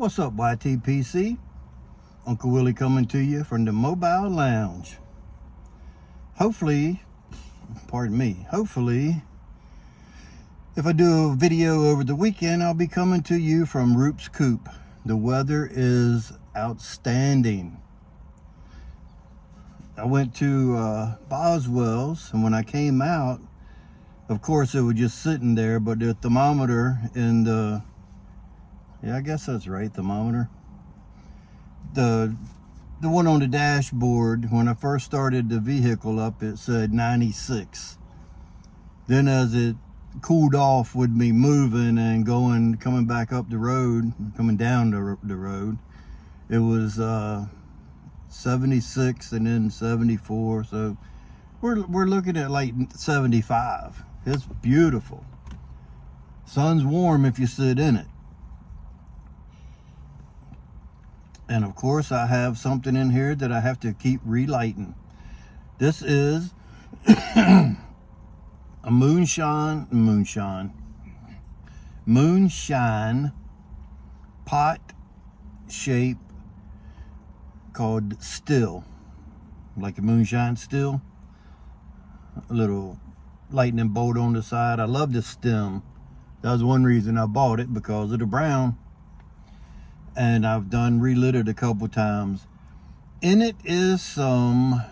What's up, YTPC? Uncle Willie coming to you from the mobile lounge. Hopefully, if I do a video over the weekend, I'll be coming to you from Roop's Coop. The weather is outstanding. I went to Boswell's, and when I came out, of course, it was just sitting there, but the thermometer in the, yeah, I guess that's right, thermometer. The one on the dashboard, when I first started the vehicle up, it said 96. Then as it cooled off with me moving and coming back up the road, coming down the road, it was 76 and then 74. So we're looking at like 75. It's beautiful. Sun's warm if you sit in it. And of course, I have something in here that I have to keep relighting. This is a moonshine pot shape called still, like a moonshine still. A little lightning bolt on the side. I love the stem. That was one reason I bought it, because of the brown. And I've done relit it a couple times. In it is some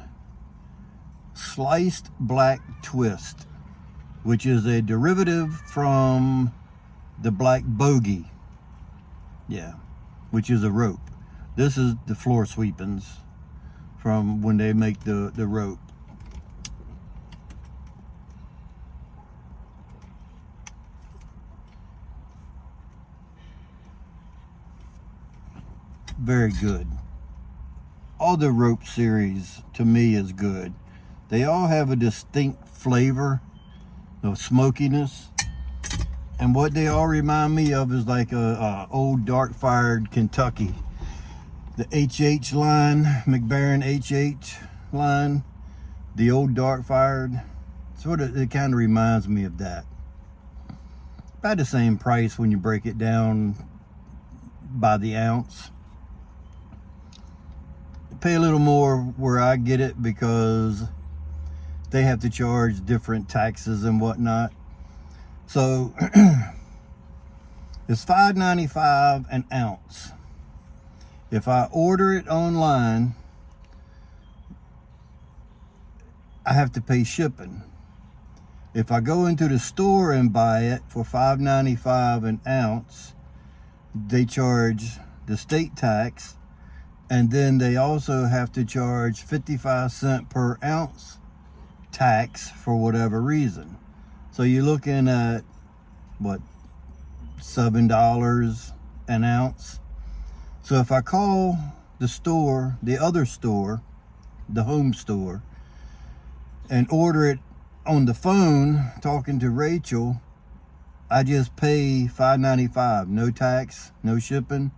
sliced black twist, which is a derivative from the black bogey. Yeah, which is a rope. This is the floor sweepings from when they make the rope. Very good. All the rope series to me is good. They all have a distinct flavor of smokiness, and what they all remind me of is like a old dark-fired Kentucky. The HH line, McBaron HH line, the old dark-fired, it kind of reminds me of that. About the same price when you break it down by the ounce. Pay a little more where I get it because they have to charge different taxes and whatnot. So it's $5.95 an ounce. If I order it online, I have to pay shipping. If I go into the store and buy it for $5.95 an ounce, they charge the state tax. And then they also have to charge 55 cents per ounce tax for whatever reason. So you're looking at, what, $7 an ounce? So if I call the store, the other store, the home store, and order it on the phone, talking to Rachel, I just pay $5.95, no tax, no shipping.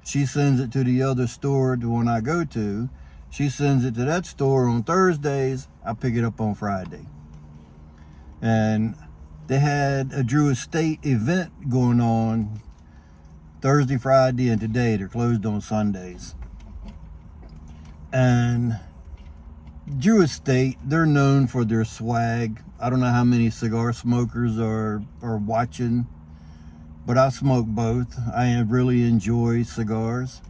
She sends it to the other store, the one I go to. She sends it to that store on Thursdays. I pick it up on Friday. And they had a Drew Estate event going on Thursday, Friday, and today. They're closed on Sundays. And Drew Estate, they're known for their swag. I don't know how many cigar smokers are watching, but I smoke both. I really enjoy cigars.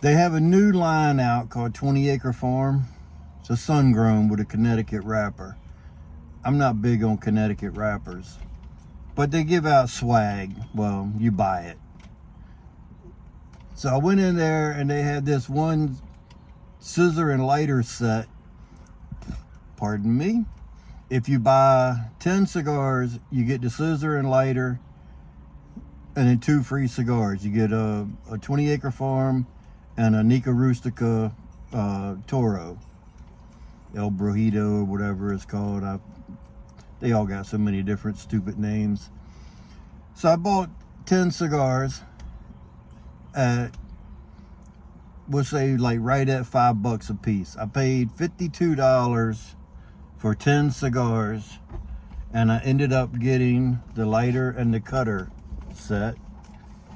They have a new line out called 20 Acre Farm. It's a sun-grown with a Connecticut wrapper. I'm not big on Connecticut wrappers, but they give out swag. Well, you buy it. So I went in there and they had this one scissor and lighter set. Pardon me. If you buy 10 cigars, you get the scissor and lighter, and then 2 free cigars. You get a 20 Acre Farm and a Nica Rustica Toro, El Brujito, or whatever it's called. They all got so many different stupid names. So I bought 10 cigars at, we'll say, like right at $5 a piece. I paid $52 for 10 cigars, and I ended up getting the lighter and the cutter set.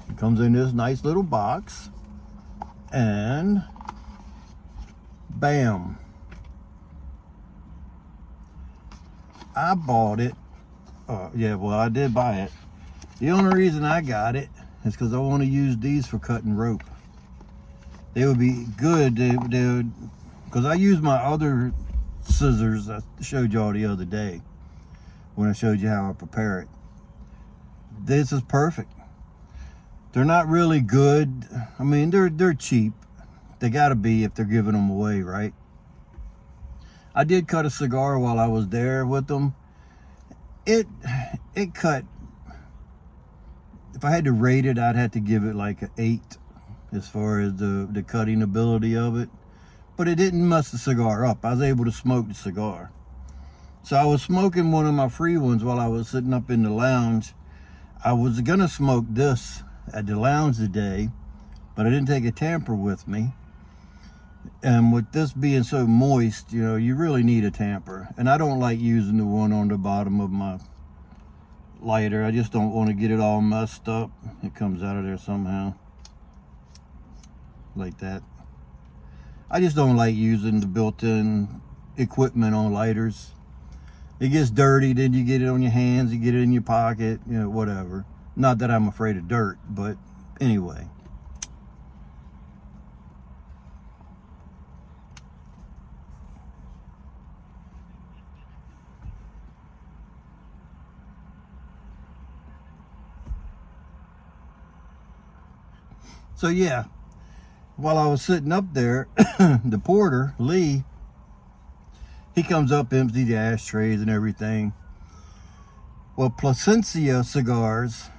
It comes in this nice little box, and bam, I bought it. Yeah, well, I did buy it. The only reason I got it is because I want to use these for cutting rope. They would be good. They would, because I use my other scissors I showed y'all the other day when I showed you how I prepare it. This is perfect. They're not really good. I mean, they're cheap. They gotta be if they're giving them away, right? I did cut a cigar while I was there with them. It cut, if I had to rate it, I'd have to give it like an 8 as far as the cutting ability of it. But it didn't mess the cigar up. I was able to smoke the cigar. So I was smoking one of my free ones while I was sitting up in the lounge. I was gonna smoke this at the lounge today, but I didn't take a tamper with me. And with this being so moist, you know, you really need a tamper. And I don't like using the one on the bottom of my lighter. I just don't want to get it all messed up. It comes out of there somehow. Like that. I just don't like using the built-in equipment on lighters. It gets dirty, then you get it on your hands, you get it in your pocket, you know, whatever. Not that I'm afraid of dirt, but anyway. So yeah, while I was sitting up there, the porter, Lee, he comes up, empties the ashtrays and everything. Well, Plasencia Cigars,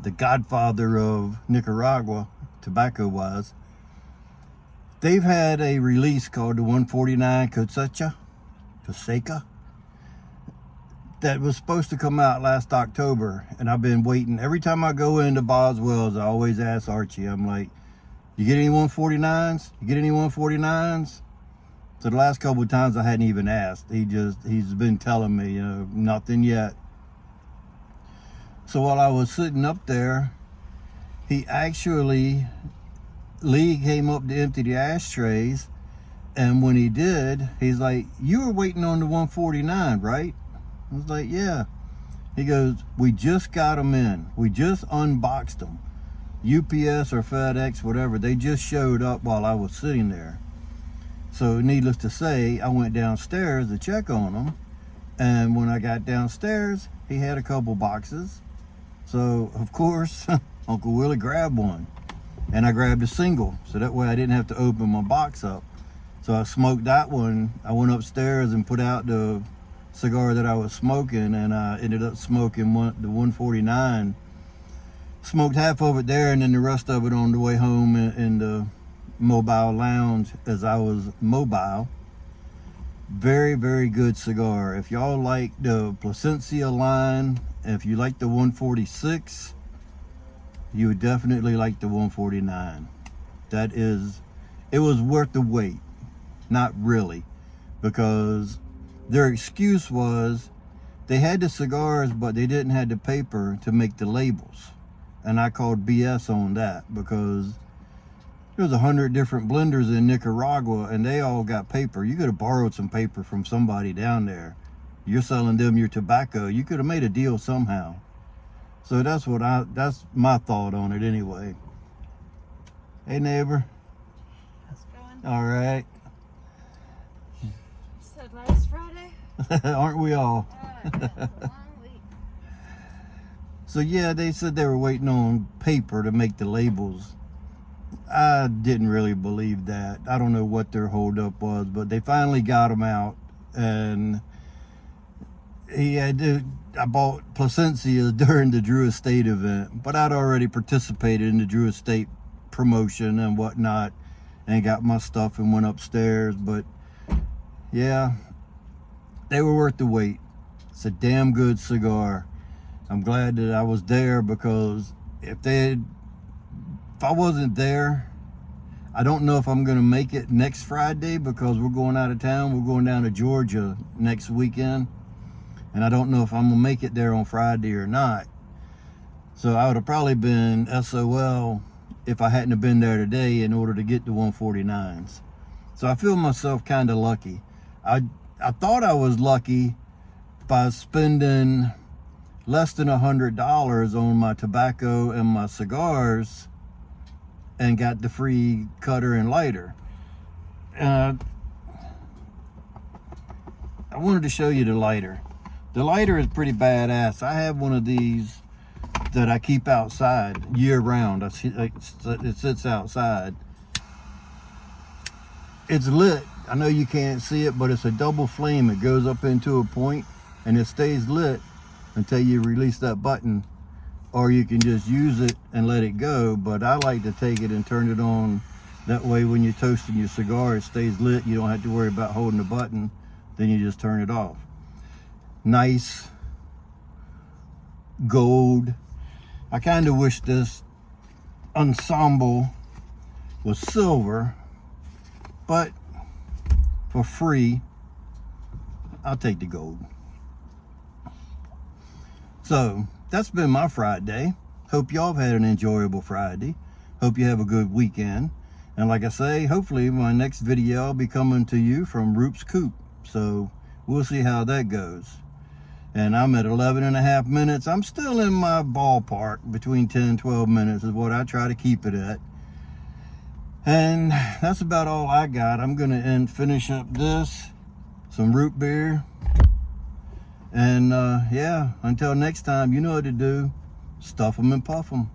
the godfather of Nicaragua, tobacco-wise, they've had a release called the 149 Cosecha, that was supposed to come out last October, and I've been waiting. Every time I go into Boswell's, I always ask Archie, I'm like, you get any 149s? You get any 149s? So the last couple of times I hadn't even asked. He's been telling me, you know, nothing yet. So while I was sitting up there, Lee came up to empty the ashtrays, and when he did, he's like, you were waiting on the 149, right? I was like, yeah. He goes, we just got them in. We just unboxed them. UPS or FedEx, whatever, they just showed up while I was sitting there. So needless to say, I went downstairs to check on them. And when I got downstairs, he had a couple boxes. So, of course, Uncle Willie grabbed one. And I grabbed a single, so that way I didn't have to open my box up. So I smoked that one. I went upstairs and put out the cigar that I was smoking, and I ended up smoking the 149. Smoked half of it there, and then the rest of it on the way home in the mobile lounge as I was mobile. Very, very good cigar. If y'all like the Plasencia line, if you like the 146, you would definitely like the 149. It was worth the wait. Not really, because their excuse was they had the cigars, but they didn't have the paper to make the labels. And I called BS on that, because there's 100 different blenders in Nicaragua, and they all got paper. You could have borrowed some paper from somebody down there. You're selling them your tobacco. You could have made a deal somehow. So that's my thought on it anyway. Hey neighbor. How's it going? All right. You said last Friday? Aren't we all? It's a long week. So yeah, they said they were waiting on paper to make the labels. I didn't really believe that. I don't know what their holdup was, but they finally got them out, and I bought Plasencia during the Drew Estate event, but I'd already participated in the Drew Estate promotion and whatnot, and got my stuff and went upstairs. But yeah, they were worth the wait. It's a damn good cigar. I'm glad that I was there, because if I wasn't there, I don't know if I'm going to make it next Friday, because we're going out of town. We're going down to Georgia next weekend, and I don't know if I'm going to make it there on Friday or not. So I would have probably been SOL if I hadn't have been there today in order to get the 149s. So I feel myself kind of lucky. I thought I was lucky by spending less than $100 on my tobacco and my cigars and got the free cutter and lighter. I wanted to show you the lighter. The lighter is pretty badass. I have one of these that I keep outside year round. It sits outside. It's lit. I know you can't see it, but it's a double flame. It goes up into a point and it stays lit until you release that button, or you can just use it and let it go. But I like to take it and turn it on. That way when you're toasting your cigar, it stays lit. You don't have to worry about holding the button. Then you just turn it off. Nice gold. I kind of wish this ensemble was silver, but for free, I'll take the gold. So that's been my Friday. Hope y'all have had an enjoyable Friday. Hope you have a good weekend. And like I say, hopefully my next video will be coming to you from Roop's Coop. So we'll see how that goes. And I'm at 11.5 minutes. I'm still in my ballpark. Between 10 and 12 minutes is what I try to keep it at. And that's about all I got. I'm going to finish up this, some root beer. And yeah, until next time, you know what to do. Stuff them and puff them.